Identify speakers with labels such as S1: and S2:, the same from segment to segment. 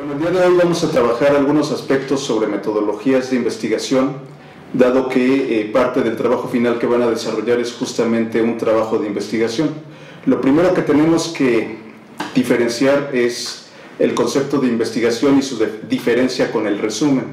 S1: Bueno, el día de hoy vamos a trabajar algunos aspectos sobre metodologías de investigación, dado que parte del trabajo final que van a desarrollar es justamente un trabajo de investigación. Lo primero que tenemos que diferenciar es el concepto de investigación y su diferencia con el resumen.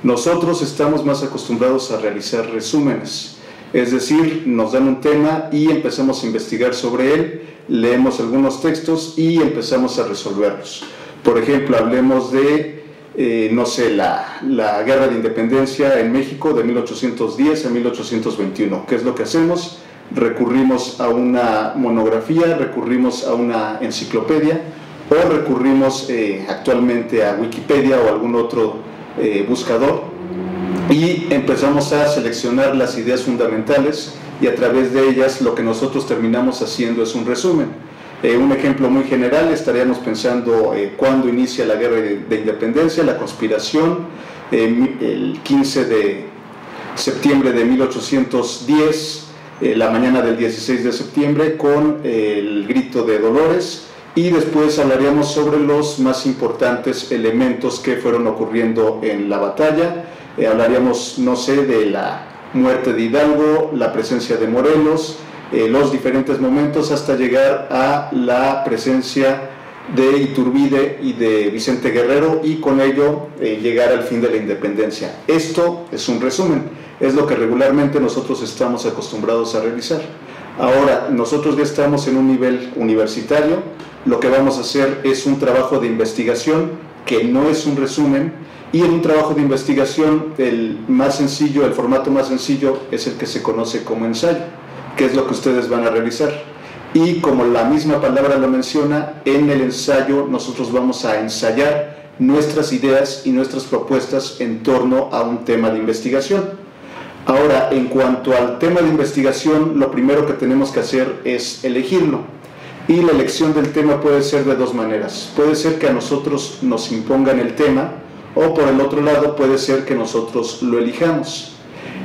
S1: Nosotros estamos más acostumbrados a realizar resúmenes, es decir, nos dan un tema y empezamos a investigar sobre él, leemos algunos textos y empezamos a resolverlos. Por ejemplo, hablemos de, la Guerra de Independencia en México de 1810 a 1821. ¿Qué es lo que hacemos? Recurrimos a una monografía, recurrimos a una enciclopedia o recurrimos actualmente a Wikipedia o algún otro buscador y empezamos a seleccionar las ideas fundamentales y a través de ellas lo que nosotros terminamos haciendo es un resumen. Un ejemplo muy general, estaríamos pensando cuándo inicia la Guerra de Independencia, la conspiración, el 15 de septiembre de 1810, la mañana del 16 de septiembre con el grito de Dolores, y después hablaríamos sobre los más importantes elementos que fueron ocurriendo en la batalla. Hablaríamos, de la muerte de Hidalgo, la presencia de Morelos, los diferentes momentos hasta llegar a la presencia de Iturbide y de Vicente Guerrero y con ello llegar al fin de la independencia. Esto es un resumen, es lo que regularmente nosotros estamos acostumbrados a realizar. Ahora, nosotros ya estamos en un nivel universitario, lo que vamos a hacer es un trabajo de investigación que no es un resumen, y en un trabajo de investigación el formato más sencillo es el que se conoce como ensayo, que es lo que ustedes van a realizar. Y como la misma palabra lo menciona, en el ensayo nosotros vamos a ensayar nuestras ideas y nuestras propuestas en torno a un tema de investigación. Ahora, en cuanto al tema de investigación, lo primero que tenemos que hacer es elegirlo. Y la elección del tema puede ser de dos maneras. Puede ser que a nosotros nos impongan el tema, o por el otro lado puede ser que nosotros lo elijamos.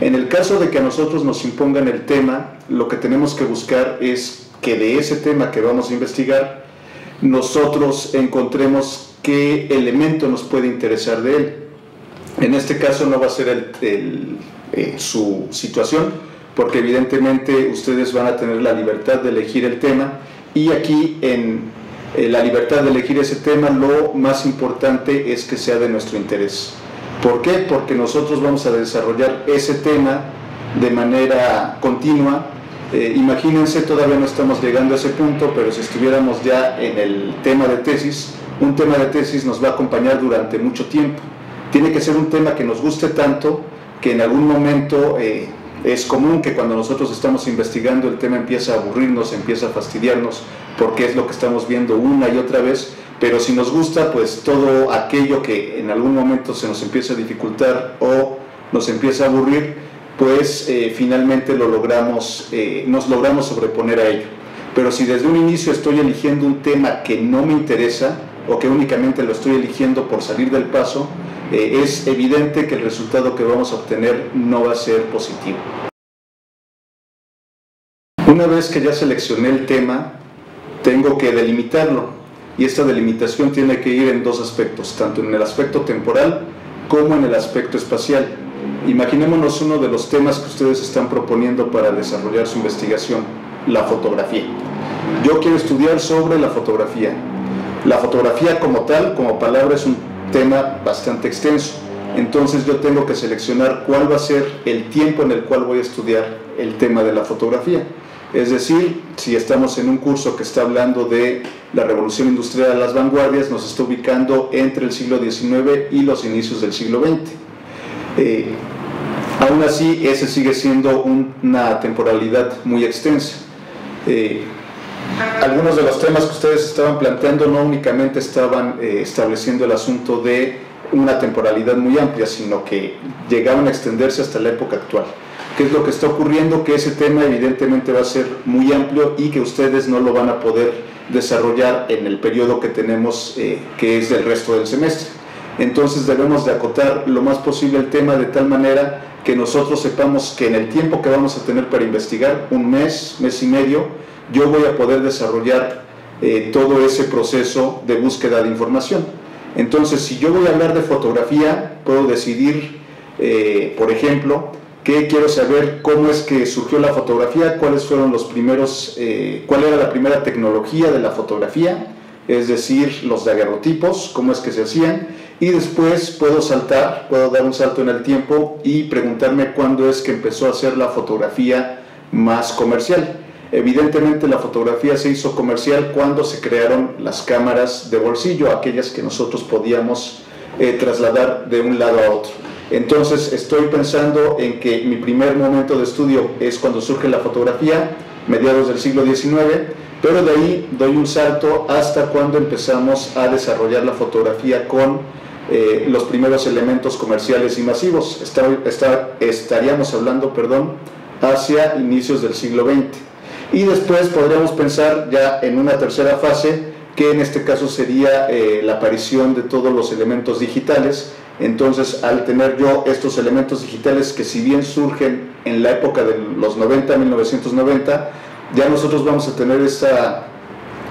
S1: En el caso de que a nosotros nos impongan el tema, lo que tenemos que buscar es que de ese tema que vamos a investigar, nosotros encontremos qué elemento nos puede interesar de él. En este caso no va a ser su situación, porque evidentemente ustedes van a tener la libertad de elegir el tema, y aquí en la libertad de elegir ese tema, lo más importante es que sea de nuestro interés. ¿Por qué? Porque nosotros vamos a desarrollar ese tema de manera continua. Imagínense, todavía no estamos llegando a ese punto, pero si estuviéramos ya en el tema de tesis, un tema de tesis nos va a acompañar durante mucho tiempo. Tiene que ser un tema que nos guste tanto que en algún momento es común que cuando nosotros estamos investigando el tema empieza a aburrirnos, empieza a fastidiarnos, porque es lo que estamos viendo una y otra vez. Pero si nos gusta, pues todo aquello que en algún momento se nos empieza a dificultar o nos empieza a aburrir, pues finalmente nos logramos sobreponer a ello. Pero si desde un inicio estoy eligiendo un tema que no me interesa o que únicamente lo estoy eligiendo por salir del paso, es evidente que el resultado que vamos a obtener no va a ser positivo. Una vez que ya seleccioné el tema, tengo que delimitarlo. Y esta delimitación tiene que ir en dos aspectos, tanto en el aspecto temporal como en el aspecto espacial. Imaginémonos uno de los temas que ustedes están proponiendo para desarrollar su investigación, la fotografía. Yo quiero estudiar sobre la fotografía. La fotografía como tal, como palabra, es un tema bastante extenso. Entonces yo tengo que seleccionar cuál va a ser el tiempo en el cual voy a estudiar el tema de la fotografía. Es decir, si estamos en un curso que está hablando de la revolución industrial a las vanguardias, nos está ubicando entre el siglo XIX y los inicios del siglo XX. Aún así, ese sigue siendo una temporalidad muy extensa. Algunos de los temas que ustedes estaban planteando no únicamente estaban estableciendo el asunto de una temporalidad muy amplia, sino que llegaban a extenderse hasta la época actual. ¿Qué es lo que está ocurriendo? Que ese tema evidentemente va a ser muy amplio y que ustedes no lo van a poder desarrollar en el periodo que tenemos, que es del resto del semestre. Entonces debemos de acotar lo más posible el tema de tal manera que nosotros sepamos que en el tiempo que vamos a tener para investigar, un mes, mes y medio, yo voy a poder desarrollar todo ese proceso de búsqueda de información. Entonces, si yo voy a hablar de fotografía, puedo decidir, por ejemplo, que quiero saber cómo es que surgió la fotografía, cuáles fueron los primeros, cuál era la primera tecnología de la fotografía, es decir, los daguerrotipos, cómo es que se hacían, y después puedo dar un salto en el tiempo y preguntarme cuándo es que empezó a hacer la fotografía más comercial. Evidentemente la fotografía se hizo comercial cuando se crearon las cámaras de bolsillo, aquellas que nosotros podíamos trasladar de un lado a otro. Entonces estoy pensando en que mi primer momento de estudio es cuando surge la fotografía, mediados del siglo XIX, pero de ahí doy un salto hasta cuando empezamos a desarrollar la fotografía con los primeros elementos comerciales y masivos. Estaríamos hablando, hacia inicios del siglo XX. Y después podríamos pensar ya en una tercera fase, que en este caso sería la aparición de todos los elementos digitales. Entonces, al tener yo estos elementos digitales que si bien surgen en la época de los 90, 1990, ya nosotros vamos a tener esta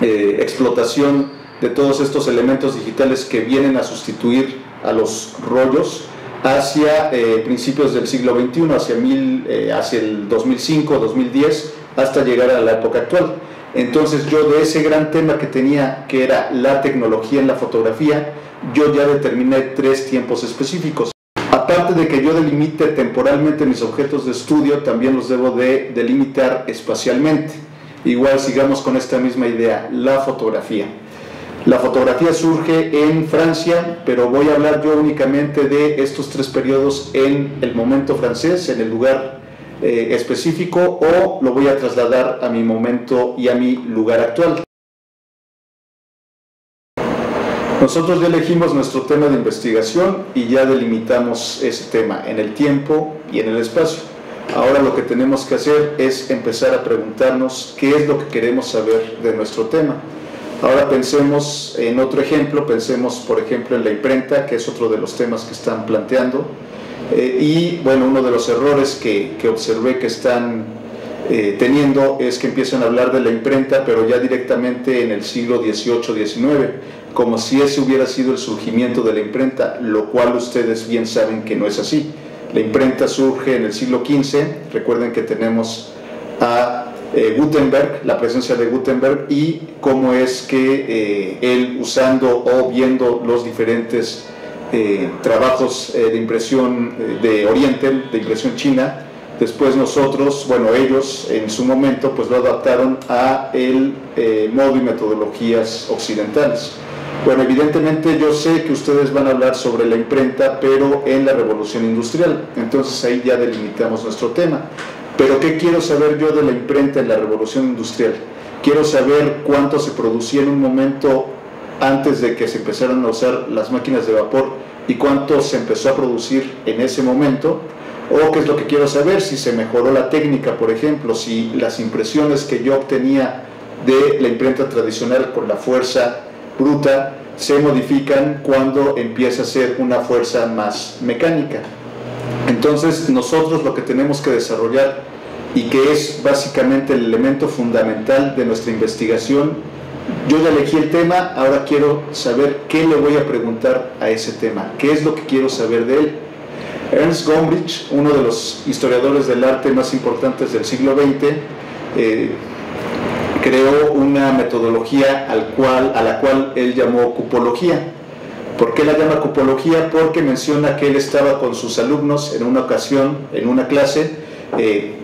S1: explotación de todos estos elementos digitales que vienen a sustituir a los rollos hacia principios del siglo XXI, hacia el 2005, 2010, hasta llegar a la época actual. Entonces yo de ese gran tema que tenía, que era la tecnología en la fotografía, yo ya determiné 3 tiempos específicos. Aparte de que yo delimite temporalmente mis objetos de estudio, también los debo de delimitar espacialmente. Igual sigamos con esta misma idea, la fotografía. La fotografía surge en Francia, pero voy a hablar yo únicamente de estos 3 periodos en el momento francés, en el lugar específico, o lo voy a trasladar a mi momento y a mi lugar actual. Nosotros ya elegimos nuestro tema de investigación y ya delimitamos ese tema en el tiempo y en el espacio. Ahora lo que tenemos que hacer es empezar a preguntarnos qué es lo que queremos saber de nuestro tema. Ahora pensemos en otro ejemplo, pensemos por ejemplo en la imprenta, que es otro de los temas que están planteando. Y bueno, uno de los errores que observé que están teniendo es que empiezan a hablar de la imprenta, pero ya directamente en el siglo XVIII-XIX, como si ese hubiera sido el surgimiento de la imprenta, lo cual ustedes bien saben que no es así. La imprenta surge en el siglo XV, recuerden que tenemos a Gutenberg, la presencia de Gutenberg, y cómo es que él, usando o viendo los diferentes trabajos de impresión de Oriente, de impresión china, después nosotros, bueno, ellos en su momento pues lo adaptaron a el modo y metodologías occidentales. Bueno, evidentemente yo sé que ustedes van a hablar sobre la imprenta, pero en la revolución industrial, entonces ahí ya delimitamos nuestro tema. Pero ¿qué quiero saber yo de la imprenta en la revolución industrial? Quiero saber cuánto se producía en un momento antes de que se empezaran a usar las máquinas de vapor y cuánto se empezó a producir en ese momento. O qué es lo que quiero saber, si se mejoró la técnica, por ejemplo, si las impresiones que yo obtenía de la imprenta tradicional con la fuerza bruta se modifican cuando empieza a ser una fuerza más mecánica. Entonces nosotros lo que tenemos que desarrollar, y que es básicamente el elemento fundamental de nuestra investigación, yo ya elegí el tema, ahora quiero saber qué le voy a preguntar a ese tema, qué es lo que quiero saber de él. Ernst Gombrich, uno de los historiadores del arte más importantes del siglo XX, creó una metodología a la cual él llamó cupología. ¿Por qué la llama cupología? Porque menciona que él estaba con sus alumnos en una ocasión, en una clase,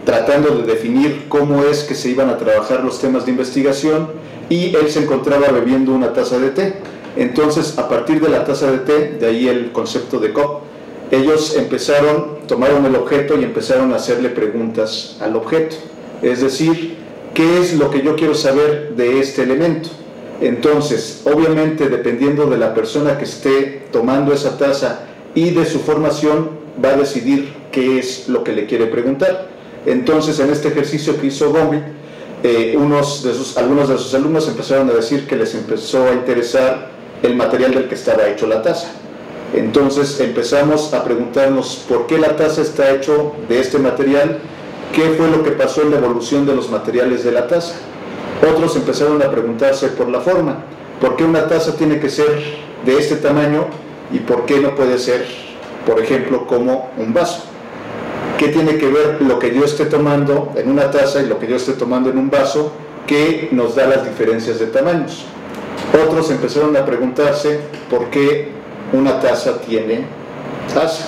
S1: tratando de definir cómo es que se iban a trabajar los temas de investigación, y él se encontraba bebiendo una taza de té. Entonces, a partir de la taza de té, de ahí el concepto de cup, ellos tomaron el objeto y empezaron a hacerle preguntas al objeto. Es decir, ¿qué es lo que yo quiero saber de este elemento? Entonces, obviamente, dependiendo de la persona que esté tomando esa taza y de su formación, va a decidir qué es lo que le quiere preguntar. Entonces, en este ejercicio que hizo Gombrich, algunos de sus alumnos empezaron a decir que les empezó a interesar el material del que estaba hecho la taza. Entonces empezamos a preguntarnos por qué la taza está hecho de este material, qué fue lo que pasó en la evolución de los materiales de la taza. Otros empezaron a preguntarse por la forma, por qué una taza tiene que ser de este tamaño y por qué no puede ser, por ejemplo, como un vaso. ¿Qué tiene que ver lo que yo esté tomando en una taza y lo que yo esté tomando en un vaso que nos da las diferencias de tamaños? Otros empezaron a preguntarse por qué una taza tiene taza.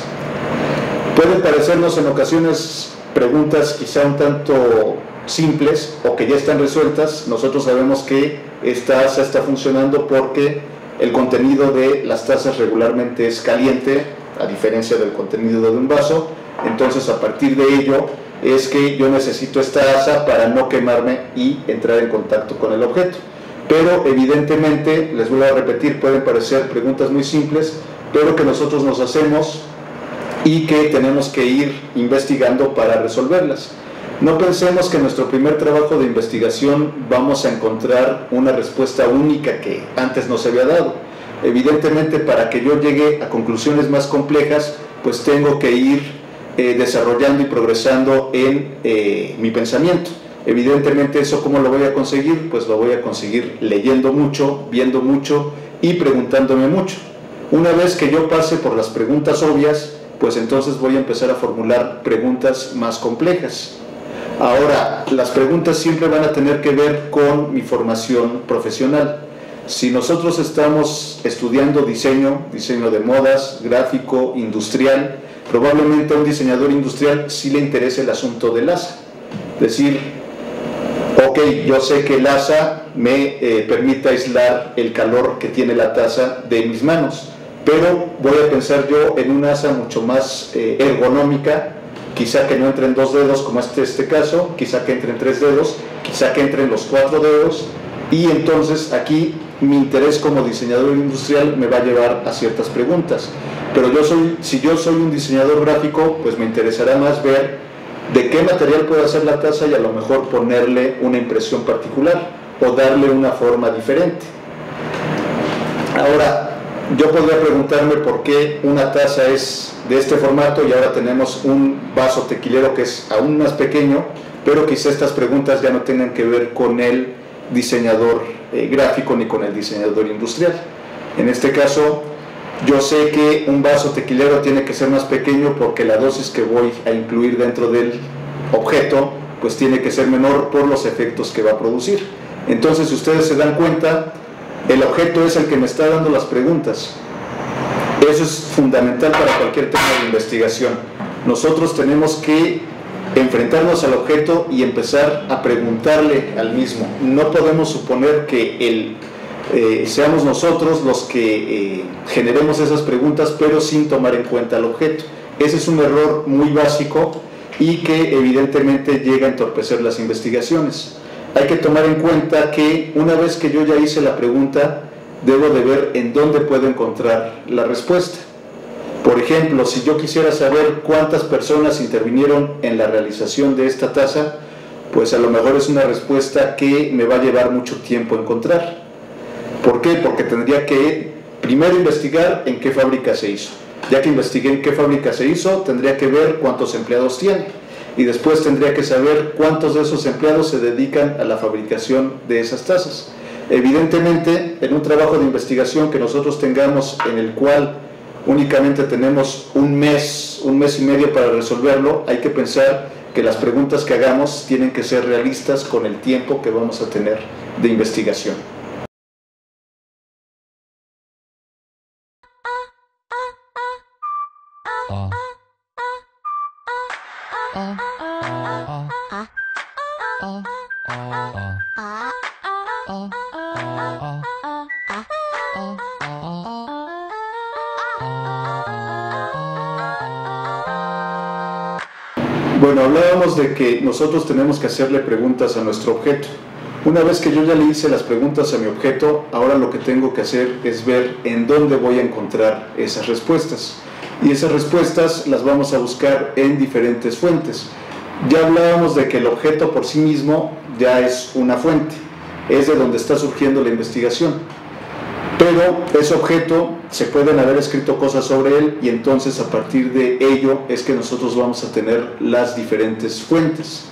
S1: Pueden parecernos en ocasiones preguntas quizá un tanto simples o que ya están resueltas. Nosotros sabemos que esta taza está funcionando porque el contenido de las tazas regularmente es caliente, a diferencia del contenido de un vaso. Entonces, a partir de ello es que yo necesito esta taza para no quemarme y entrar en contacto con el objeto. Pero evidentemente, les voy a repetir, pueden parecer preguntas muy simples, pero que nosotros nos hacemos y que tenemos que ir investigando para resolverlas. No pensemos que en nuestro primer trabajo de investigación vamos a encontrar una respuesta única que antes no se había dado. Evidentemente, para que yo llegue a conclusiones más complejas, pues tengo que ir desarrollando y progresando en mi pensamiento. Evidentemente, ¿eso cómo lo voy a conseguir? Pues lo voy a conseguir leyendo mucho, viendo mucho y preguntándome mucho. Una vez que yo pase por las preguntas obvias, pues entonces voy a empezar a formular preguntas más complejas. Ahora, las preguntas siempre van a tener que ver con mi formación profesional. Si nosotros estamos estudiando diseño de modas, gráfico, industrial, probablemente a un diseñador industrial sí le interese el asunto del asa. Es decir, ok, yo sé que el asa me permite aislar el calor que tiene la taza de mis manos, pero voy a pensar yo en una asa mucho más ergonómica, quizá que no entre en 2 dedos como este caso, quizá que entre en 3 dedos, quizá que entre en los 4 dedos, y entonces aquí mi interés como diseñador industrial me va a llevar a ciertas preguntas. Pero si yo soy un diseñador gráfico, pues me interesará más ver de qué material puedo hacer la taza y a lo mejor ponerle una impresión particular o darle una forma diferente. Ahora, yo podría preguntarme por qué una taza es de este formato y ahora tenemos un vaso tequilero que es aún más pequeño, pero quizá estas preguntas ya no tengan que ver con el diseñador gráfico ni con el diseñador industrial. En este caso, yo sé que un vaso tequilero tiene que ser más pequeño porque la dosis que voy a incluir dentro del objeto pues tiene que ser menor por los efectos que va a producir. Entonces, si ustedes se dan cuenta, el objeto es el que me está dando las preguntas. Eso es fundamental para cualquier tema de investigación. Nosotros tenemos que enfrentarnos al objeto y empezar a preguntarle al mismo. No podemos suponer que seamos nosotros los que generemos esas preguntas, pero sin tomar en cuenta al objeto. Ese es un error muy básico y que evidentemente llega a entorpecer las investigaciones. Hay que tomar en cuenta que una vez que yo ya hice la pregunta, debo de ver en dónde puedo encontrar la respuesta. Por ejemplo, si yo quisiera saber cuántas personas intervinieron en la realización de esta taza, pues a lo mejor es una respuesta que me va a llevar mucho tiempo encontrar. ¿Por qué? Porque tendría que primero investigar en qué fábrica se hizo. Ya que investigué en qué fábrica se hizo, tendría que ver cuántos empleados tiene. Y después tendría que saber cuántos de esos empleados se dedican a la fabricación de esas tazas. Evidentemente, en un trabajo de investigación que nosotros tengamos en el cual únicamente tenemos un mes y medio para resolverlo, hay que pensar que las preguntas que hagamos tienen que ser realistas con el tiempo que vamos a tener de investigación. Bueno, hablábamos de que nosotros tenemos que hacerle preguntas a nuestro objeto. Una vez que yo ya le hice las preguntas a mi objeto, ahora lo que tengo que hacer es ver en dónde voy a encontrar esas respuestas. Y esas respuestas las vamos a buscar en diferentes fuentes. Ya hablábamos de que el objeto por sí mismo ya es una fuente, es de donde está surgiendo la investigación. Pero ese objeto se pueden haber escrito cosas sobre él y entonces a partir de ello es que nosotros vamos a tener las diferentes fuentes.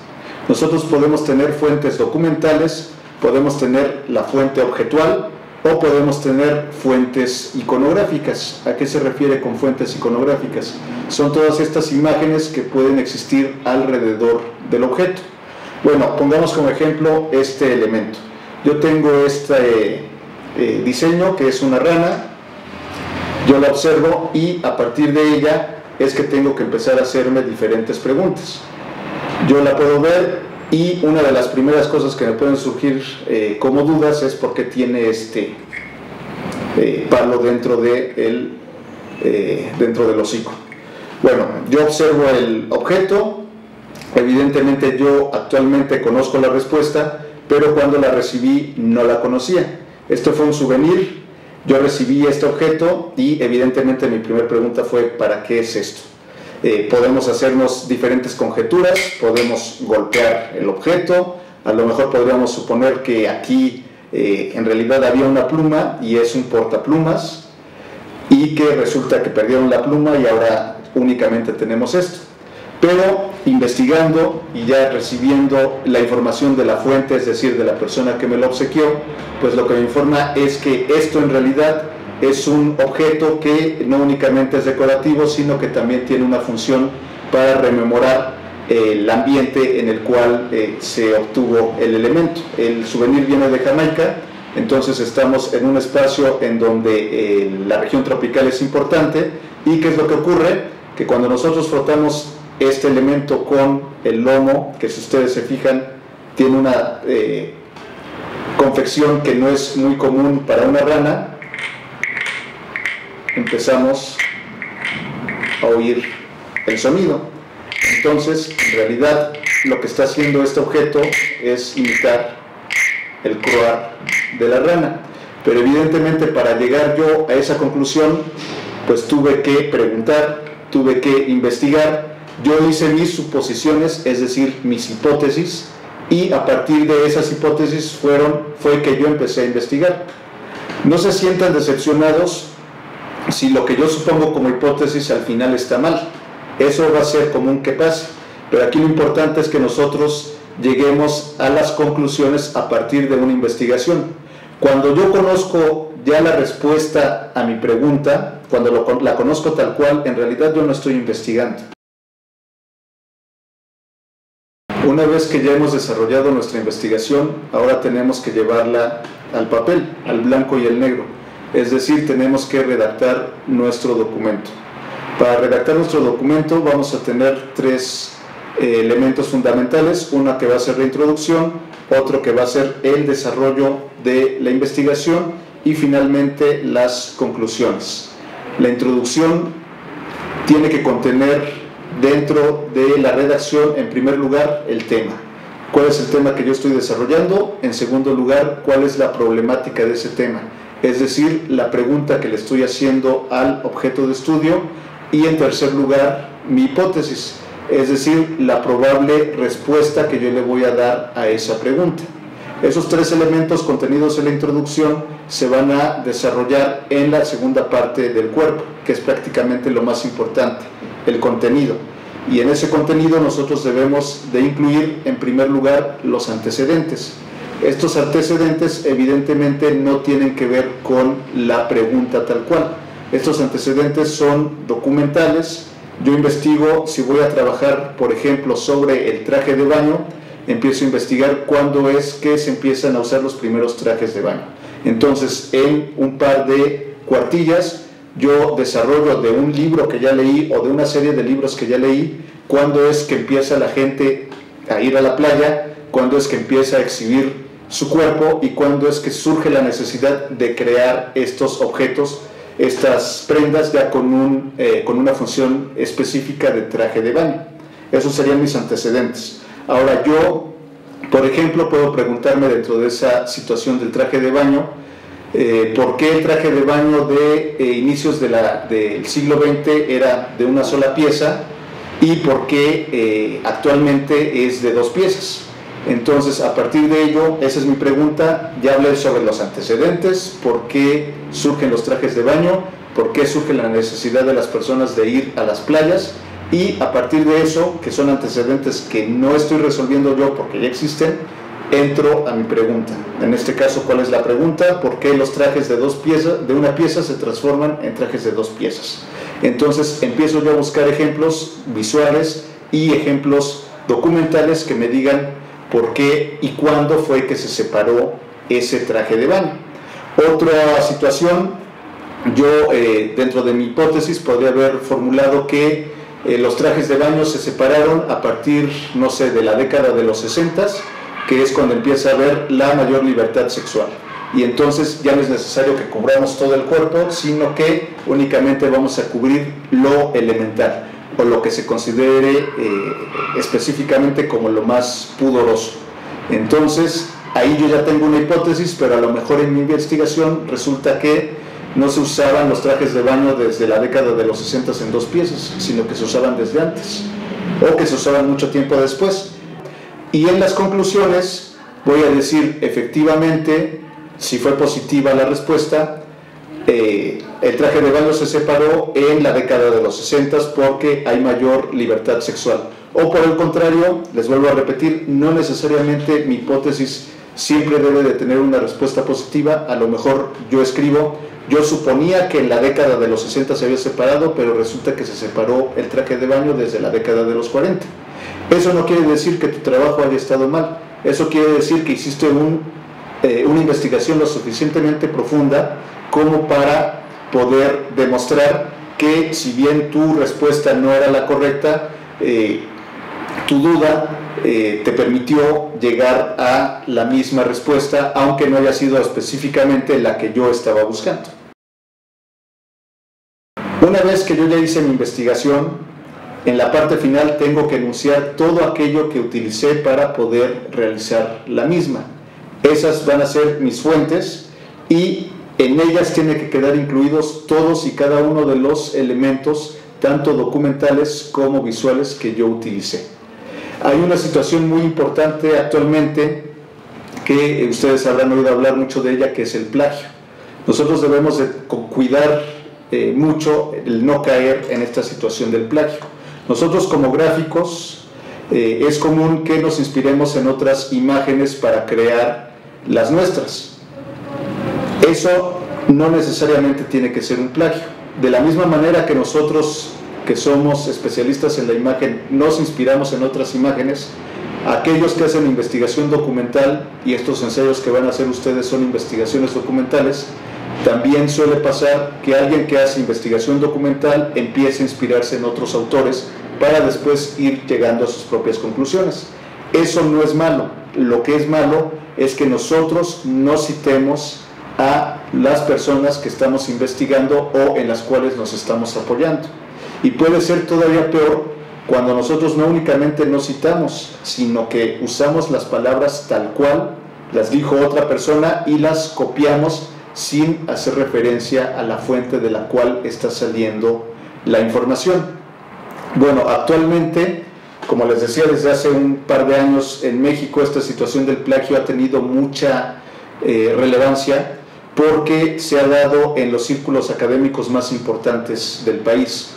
S1: Nosotros podemos tener fuentes documentales, podemos tener la fuente objetual o podemos tener fuentes iconográficas. ¿A qué se refiere con fuentes iconográficas? Son todas estas imágenes que pueden existir alrededor del objeto. Bueno, pongamos como ejemplo este elemento. Yo tengo este diseño que es una rana, yo la observo y a partir de ella es que tengo que empezar a hacerme diferentes preguntas. Yo la puedo ver y una de las primeras cosas que me pueden surgir como dudas es por qué tiene este palo dentro del hocico. Bueno, yo observo el objeto, evidentemente yo actualmente conozco la respuesta, pero cuando la recibí no la conocía. Esto fue un souvenir, yo recibí este objeto y evidentemente mi primera pregunta fue ¿para qué es esto? Podemos hacernos diferentes conjeturas, podemos golpear el objeto, a lo mejor podríamos suponer que aquí en realidad había una pluma y es un portaplumas y que resulta que perdieron la pluma y ahora únicamente tenemos esto. Pero investigando y ya recibiendo la información de la fuente, es decir, de la persona que me lo obsequió, pues lo que me informa es que esto en realidad es un objeto que no únicamente es decorativo, sino que también tiene una función para rememorar el ambiente en el cual se obtuvo el elemento. El souvenir viene de Jamaica, entonces estamos en un espacio en donde la región tropical es importante. ¿Y qué es lo que ocurre? Que cuando nosotros frotamos este elemento con el lomo, que si ustedes se fijan tiene una confección que no es muy común para una rana, empezamos a oír el sonido. Entonces, en realidad, lo que está haciendo este objeto es imitar el croar de la rana. Pero evidentemente, para llegar yo a esa conclusión, pues tuve que preguntar, tuve que investigar. Yo hice mis suposiciones, es decir, mis hipótesis, y a partir de esas hipótesis fue que yo empecé a investigar. No se sientan decepcionados si lo que yo supongo como hipótesis al final está mal. Eso va a ser común que pase, pero aquí lo importante es que nosotros lleguemos a las conclusiones a partir de una investigación. Cuando yo conozco ya la respuesta a mi pregunta, cuando la conozco tal cual, en realidad yo no estoy investigando. Una vez que ya hemos desarrollado nuestra investigación, ahora tenemos que llevarla al papel, al blanco y el negro. Es decir, tenemos que redactar nuestro documento. Para redactar nuestro documento vamos a tener tres elementos fundamentales. Una que va a ser la introducción, otro que va a ser el desarrollo de la investigación y finalmente las conclusiones. La introducción tiene que contener dentro de la redacción, en primer lugar, el tema. ¿Cuál es el tema que yo estoy desarrollando? En segundo lugar, ¿cuál es la problemática de ese tema? Es decir, la pregunta que le estoy haciendo al objeto de estudio. Y en tercer lugar, mi hipótesis, es decir, la probable respuesta que yo le voy a dar a esa pregunta. Esos tres elementos contenidos en la introducción se van a desarrollar en la segunda parte del cuerpo, que es prácticamente lo más importante, el contenido. Y en ese contenido nosotros debemos de incluir en primer lugar los antecedentes. Estos antecedentes evidentemente no tienen que ver con la pregunta tal cual. Estos antecedentes son documentales. Yo investigo, si voy a trabajar, por ejemplo, sobre el traje de baño, empiezo a investigar cuándo es que se empiezan a usar los primeros trajes de baño. Entonces, en un par de cuartillas, yo desarrollo de un libro que ya leí o de una serie de libros que ya leí, cuándo es que empieza la gente a ir a la playa, cuándo es que empieza a exhibir su cuerpo y cuándo es que surge la necesidad de crear estos objetos, estas prendas ya con una función específica de traje de baño. Esos serían mis antecedentes. Ahora yo, por ejemplo, puedo preguntarme dentro de esa situación del traje de baño, ¿por qué el traje de baño de inicios del siglo XX era de una sola pieza y por qué actualmente es de dos piezas? Entonces, a partir de ello, esa es mi pregunta. Ya hablé sobre los antecedentes, por qué surgen los trajes de baño, por qué surge la necesidad de las personas de ir a las playas, y a partir de eso, que son antecedentes que no estoy resolviendo yo porque ya existen, entro a mi pregunta. En este caso, ¿cuál es la pregunta? ¿Por qué los trajes de una pieza se transforman en trajes de 2 piezas? Entonces empiezo yo a buscar ejemplos visuales y ejemplos documentales que me digan por qué y cuándo fue que se separó ese traje de baño. Otra situación, yo dentro de mi hipótesis podría haber formulado que los trajes de baño se separaron a partir, no sé, de la década de los 60s, que es cuando empieza a haber la mayor libertad sexual. Y entonces ya no es necesario que cubramos todo el cuerpo, sino que únicamente vamos a cubrir lo elemental, o lo que se considere específicamente como lo más pudoroso. Entonces, ahí yo ya tengo una hipótesis, pero a lo mejor en mi investigación resulta que no se usaban los trajes de baño desde la década de los 60 en 2 piezas, sino que se usaban desde antes, o que se usaban mucho tiempo después. Y en las conclusiones voy a decir, efectivamente, si fue positiva la respuesta, el traje de baño se separó en la década de los 60 porque hay mayor libertad sexual. O por el contrario, les vuelvo a repetir, no necesariamente mi hipótesis siempre debe de tener una respuesta positiva. A lo mejor yo escribo, yo suponía que en la década de los 60 se había separado, pero resulta que se separó el traje de baño desde la década de los 40. Eso no quiere decir que tu trabajo haya estado mal, eso quiere decir que hiciste una investigación lo suficientemente profunda como para poder demostrar que, si bien tu respuesta no era la correcta, tu duda te permitió llegar a la misma respuesta, aunque no haya sido específicamente la que yo estaba buscando. Una vez que yo ya hice mi investigación, en la parte final tengo que enunciar todo aquello que utilicé para poder realizar la misma. Esas van a ser mis fuentes y en ellas tiene que quedar incluidos todos y cada uno de los elementos, tanto documentales como visuales, que yo utilicé. Hay una situación muy importante actualmente que ustedes habrán oído hablar mucho de ella, que es el plagio. Nosotros debemos de cuidar mucho el no caer en esta situación del plagio. Nosotros como gráficos es común que nos inspiremos en otras imágenes para crear las nuestras. Eso no necesariamente tiene que ser un plagio. De la misma manera que nosotros, que somos especialistas en la imagen, nos inspiramos en otras imágenes, aquellos que hacen investigación documental, y estos ensayos que van a hacer ustedes son investigaciones documentales, también suele pasar que alguien que hace investigación documental empiece a inspirarse en otros autores para después ir llegando a sus propias conclusiones. Eso no es malo. Lo que es malo es que nosotros no citemos a las personas que estamos investigando o en las cuales nos estamos apoyando. Y puede ser todavía peor cuando nosotros no únicamente no citamos, sino que usamos las palabras tal cual las dijo otra persona y las copiamos sin hacer referencia a la fuente de la cual está saliendo la información. Bueno, actualmente, como les decía, desde hace un par de años en México esta situación del plagio ha tenido mucha relevancia, porque se ha dado en los círculos académicos más importantes del país.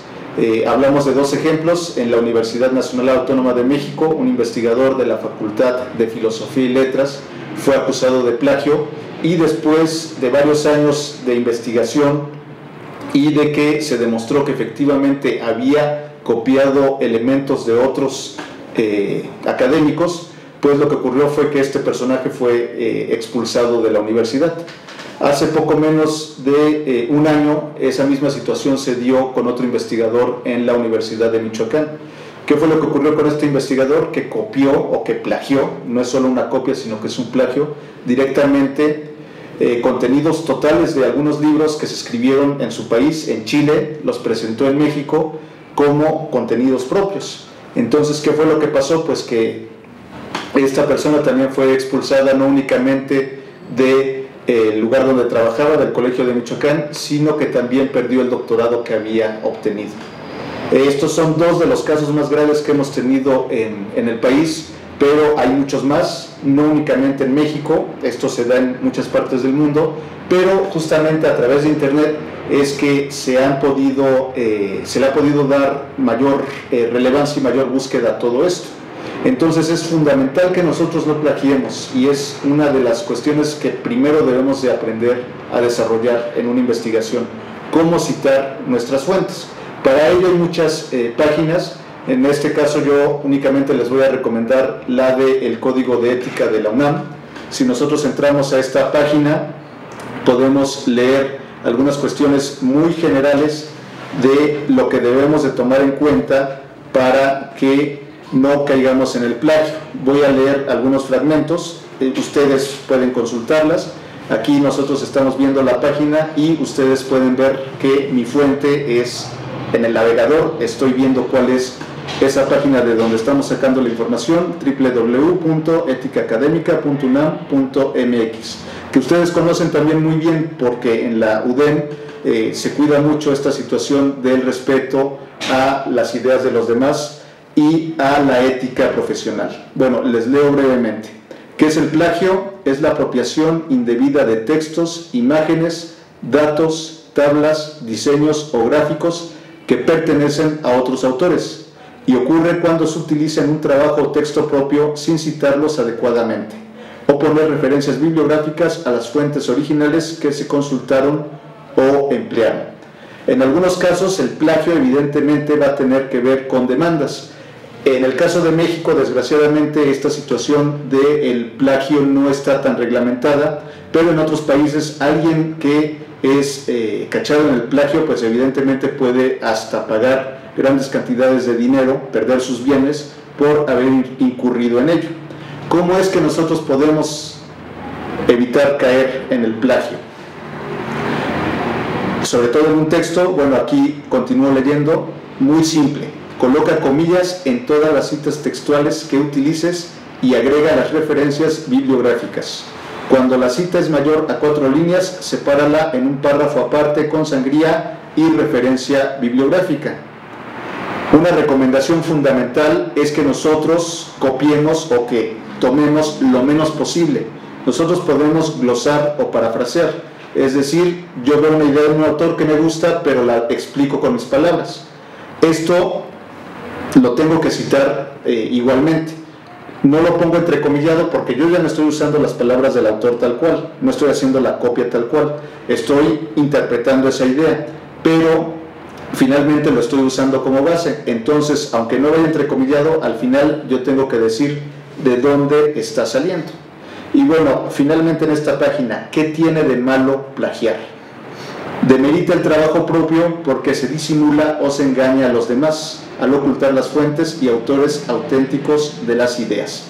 S1: Hablamos de 2 ejemplos. En la Universidad Nacional Autónoma de México, un investigador de la Facultad de Filosofía y Letras fue acusado de plagio, y después de varios años de investigación y de que se demostró que efectivamente había copiado elementos de otros académicos, pues lo que ocurrió fue que este personaje fue expulsado de la universidad. Hace poco menos de un año esa misma situación se dio con otro investigador en la Universidad de Michoacán. ¿Qué fue lo que ocurrió con este investigador? Que copió o que plagió, no es solo una copia sino que es un plagio, directamente contenidos totales de algunos libros que se escribieron en su país, en Chile, los presentó en México como contenidos propios. Entonces, ¿qué fue lo que pasó? Pues que esta persona también fue expulsada no únicamente del lugar donde trabajaba, del Colegio de Michoacán, sino que también perdió el doctorado que había obtenido. Estos son 2 de los casos más graves que hemos tenido en el país, pero hay muchos más, no únicamente en México, esto se da en muchas partes del mundo, pero justamente a través de Internet es que se le ha podido dar mayor relevancia y mayor búsqueda a todo esto. Entonces es fundamental que nosotros no plagiemos, y es una de las cuestiones que primero debemos de aprender a desarrollar en una investigación: cómo citar nuestras fuentes. Para ello hay muchas páginas. En este caso yo únicamente les voy a recomendar la del Código de Ética de la UNAM. Si nosotros entramos a esta página, podemos leer algunas cuestiones muy generales de lo que debemos de tomar en cuenta para que no caigamos en el plagio. Voy a leer algunos fragmentos, ustedes pueden consultarlas. Aquí nosotros estamos viendo la página y ustedes pueden ver que mi fuente es en el navegador. Estoy viendo cuál es esa página de donde estamos sacando la información: www.eticaacademica.unam.mx, que ustedes conocen también muy bien porque en la UDEM se cuida mucho esta situación del respeto a las ideas de los demás y a la ética profesional. Bueno, les leo brevemente. ¿Qué es el plagio? Es la apropiación indebida de textos, imágenes, datos, tablas, diseños o gráficos que pertenecen a otros autores, y ocurre cuando se utiliza en un trabajo o texto propio sin citarlos adecuadamente, o poner referencias bibliográficas a las fuentes originales que se consultaron o emplearon. En algunos casos el plagio evidentemente va a tener que ver con demandas. En el caso de México, desgraciadamente, esta situación del plagio no está tan reglamentada, pero en otros países alguien que es cachado en el plagio, pues evidentemente puede hasta pagar grandes cantidades de dinero, perder sus bienes por haber incurrido en ello. ¿Cómo es que nosotros podemos evitar caer en el plagio? Sobre todo en un texto, bueno, aquí continúo leyendo, muy simple: coloca comillas en todas las citas textuales que utilices y agrega las referencias bibliográficas. Cuando la cita es mayor a 4 líneas, sepárala en un párrafo aparte con sangría y referencia bibliográfica. Una recomendación fundamental es que nosotros copiemos o que tomemos lo menos posible. Nosotros podemos glosar o parafrasear, es decir, yo veo una idea de un autor que me gusta, pero la explico con mis palabras. Esto lo tengo que citar igualmente. No lo pongo entrecomillado porque yo ya no estoy usando las palabras del autor tal cual, no estoy haciendo la copia tal cual, estoy interpretando esa idea, pero finalmente lo estoy usando como base. Entonces, aunque no vaya entrecomillado, al final yo tengo que decir de dónde está saliendo. Y bueno, finalmente en esta página, ¿qué tiene de malo plagiar? Demerita el trabajo propio porque se disimula o se engaña a los demás al ocultar las fuentes y autores auténticos de las ideas.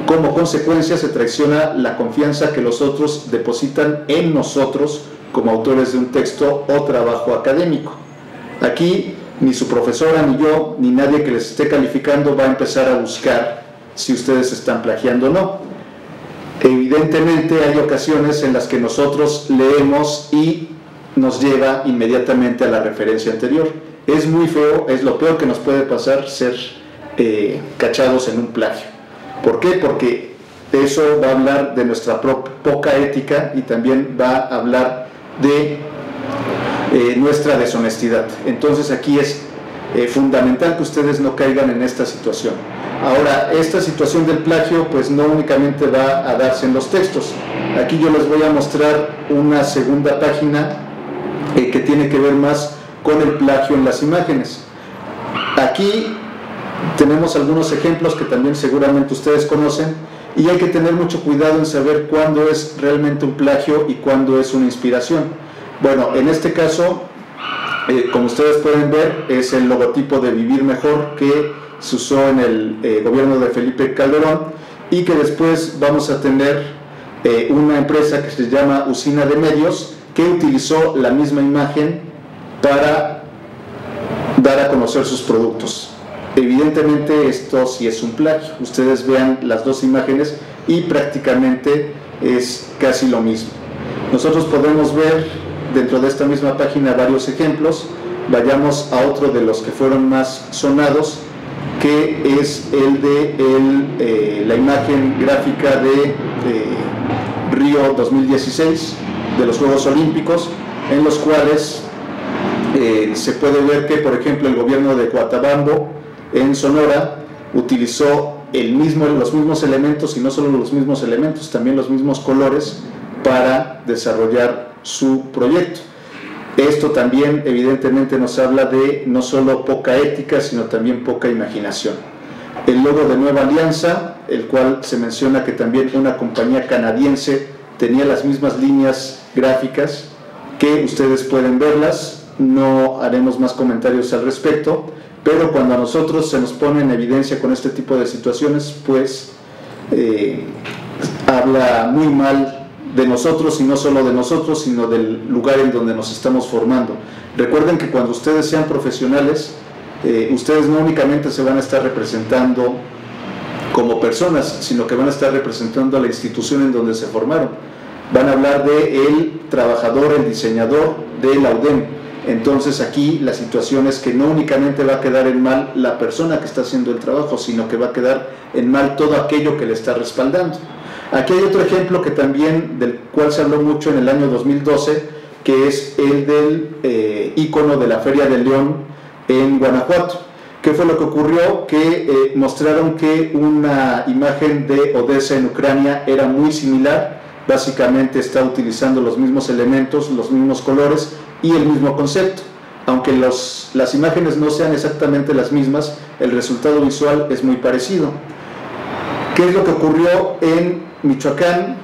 S1: Como consecuencia, se traiciona la confianza que los otros depositan en nosotros como autores de un texto o trabajo académico. Aquí ni su profesora, ni yo, ni nadie que les esté calificando va a empezar a buscar si ustedes están plagiando o no. Evidentemente hay ocasiones en las que nosotros leemos y nos lleva inmediatamente a la referencia anterior. Es muy feo, es lo peor que nos puede pasar, ser cachados en un plagio. ¿Por qué? Porque eso va a hablar de nuestra poca ética y también va a hablar de nuestra deshonestidad. Entonces aquí es fundamental que ustedes no caigan en esta situación. Ahora, esta situación del plagio pues no únicamente va a darse en los textos. Aquí yo les voy a mostrar una segunda página que tiene que ver más con el plagio en las imágenes. Aquí tenemos algunos ejemplos que también seguramente ustedes conocen, y hay que tener mucho cuidado en saber cuándo es realmente un plagio y cuándo es una inspiración. Bueno, en este caso, como ustedes pueden ver, es el logotipo de Vivir Mejor que se usó en el gobierno de Felipe Calderón, y que después vamos a tener una empresa que se llama Usina de Medios, que utilizó la misma imagen para dar a conocer sus productos. Evidentemente esto sí es un plagio. Ustedes vean las dos imágenes y prácticamente es casi lo mismo. Nosotros podemos ver dentro de esta misma página varios ejemplos. Vayamos a otro de los que fueron más sonados, que es el de la imagen gráfica de Río 2016, de los Juegos Olímpicos, en los cuales se puede ver que, por ejemplo, el gobierno de Coatabambo en Sonora utilizó los mismos elementos, y no solo los mismos elementos, también los mismos colores para desarrollar su proyecto. Esto también evidentemente nos habla de no solo poca ética, sino también poca imaginación. El logo de Nueva Alianza, el cual se menciona que también una compañía canadiense tenía las mismas líneas gráficas, que ustedes pueden verlas, no haremos más comentarios al respecto, pero cuando a nosotros se nos pone en evidencia con este tipo de situaciones, pues habla muy mal de nosotros, y no solo de nosotros, sino del lugar en donde nos estamos formando. Recuerden que cuando ustedes sean profesionales, ustedes no únicamente se van a estar representando como personas, sino que van a estar representando a la institución en donde se formaron. Van a hablar de el trabajador, el diseñador de la UDEM. Entonces aquí la situación es que no únicamente va a quedar en mal la persona que está haciendo el trabajo, sino que va a quedar en mal todo aquello que le está respaldando. Aquí hay otro ejemplo que también, del cual se habló mucho en el año 2012, que es el del ícono de la Feria de León en Guanajuato. ¿Qué fue lo que ocurrió? Que mostraron que una imagen de Odessa en Ucrania era muy similar, básicamente está utilizando los mismos elementos, los mismos colores y el mismo concepto. Aunque las imágenes no sean exactamente las mismas, el resultado visual es muy parecido. ¿Qué es lo que ocurrió en Michoacán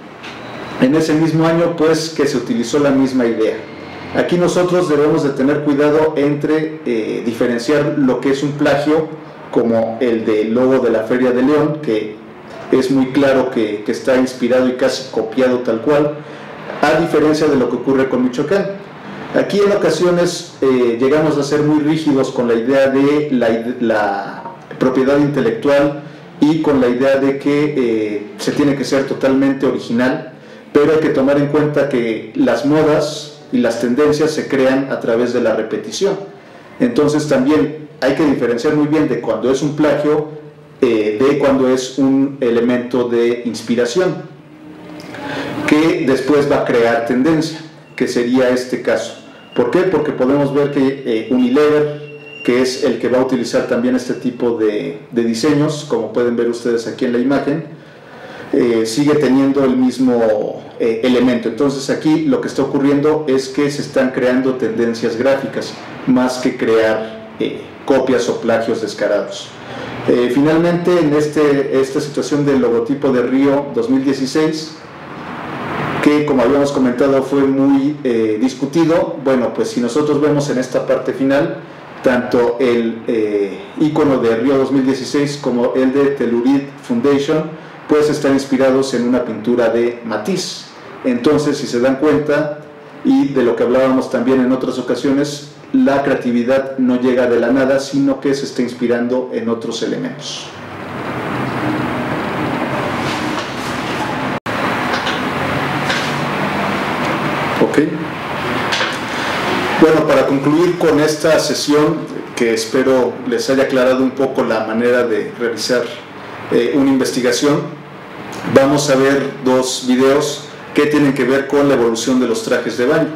S1: en ese mismo año? Pues que se utilizó la misma idea. Aquí nosotros debemos de tener cuidado entre diferenciar lo que es un plagio, como el del logo de la Feria de León, que es muy claro que está inspirado y casi copiado tal cual, a diferencia de lo que ocurre con Michoacán. Aquí en ocasiones llegamos a ser muy rígidos con la idea de la propiedad intelectual, y con la idea de que se tiene que ser totalmente original, pero hay que tomar en cuenta que las modas y las tendencias se crean a través de la repetición. Entonces también hay que diferenciar muy bien de cuando es un plagio de cuando es un elemento de inspiración que después va a crear tendencia, que sería este caso. ¿Por qué? Porque podemos ver que Unilever, que es el que va a utilizar también este tipo de diseños, como pueden ver ustedes aquí en la imagen, sigue teniendo el mismo elemento. Entonces aquí lo que está ocurriendo es que se están creando tendencias gráficas, más que crear copias o plagios descarados. Finalmente, en esta situación del logotipo de Río 2016, que como habíamos comentado fue muy discutido, bueno, pues si nosotros vemos en esta parte final, tanto el icono de Río 2016 como el de Telluride Foundation, pues están inspirados en una pintura de Matisse. Entonces, si se dan cuenta, y de lo que hablábamos también en otras ocasiones, la creatividad no llega de la nada, sino que se está inspirando en otros elementos. Ok. Bueno, para concluir con esta sesión, que espero les haya aclarado un poco la manera de realizar una investigación, vamos a ver dos videos que tienen que ver con la evolución de los trajes de baño.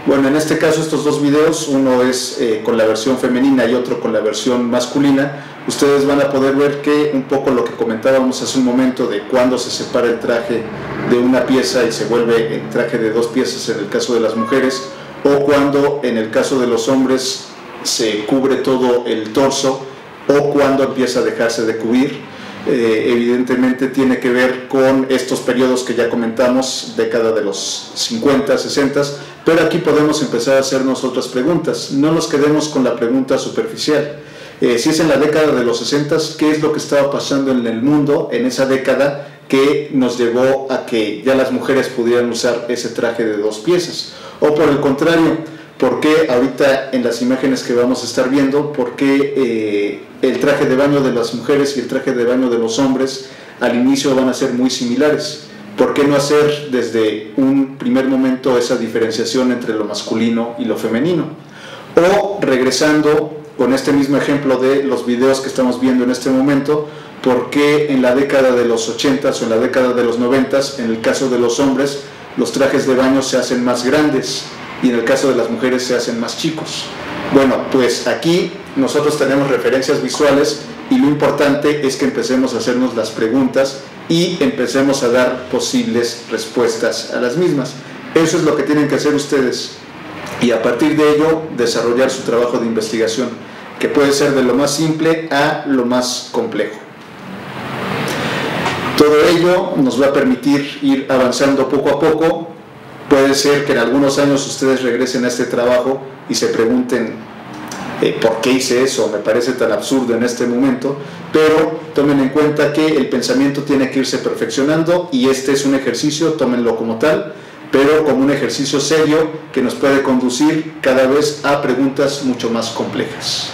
S1: Bueno, en este caso estos dos videos, uno es con la versión femenina y otro con la versión masculina. Ustedes van a poder ver que un poco lo que comentábamos hace un momento de cuando se separa el traje de una pieza y se vuelve el traje de dos piezas en el caso de las mujeres, o cuando en el caso de los hombres se cubre todo el torso, o cuando empieza a dejarse de cubrir. Evidentemente tiene que ver con estos periodos que ya comentamos, década de los 50, 60, pero aquí podemos empezar a hacernos otras preguntas. No nos quedemos con la pregunta superficial. Si es en la década de los 60, ¿qué es lo que estaba pasando en el mundo en esa década que nos llevó a que ya las mujeres pudieran usar ese traje de dos piezas? O por el contrario, ¿por qué ahorita en las imágenes que vamos a estar viendo, por qué el traje de baño de las mujeres y el traje de baño de los hombres al inicio van a ser muy similares? ¿Por qué no hacer desde un primer momento esa diferenciación entre lo masculino y lo femenino? O regresando con este mismo ejemplo de los videos que estamos viendo en este momento, ¿por qué en la década de los 80s o en la década de los 90s, en el caso de los hombres, los trajes de baño se hacen más grandes y en el caso de las mujeres se hacen más chicos? Bueno, pues aquí nosotros tenemos referencias visuales y lo importante es que empecemos a hacernos las preguntas y empecemos a dar posibles respuestas a las mismas. Eso es lo que tienen que hacer ustedes, y a partir de ello desarrollar su trabajo de investigación, que puede ser de lo más simple a lo más complejo. Todo ello nos va a permitir ir avanzando poco a poco. Puede ser que en algunos años ustedes regresen a este trabajo y se pregunten ¿por qué hice eso? Me parece tan absurdo en este momento, pero tomen en cuenta que el pensamiento tiene que irse perfeccionando, y este es un ejercicio, tómenlo como tal, pero como un ejercicio serio que nos puede conducir cada vez a preguntas mucho más complejas.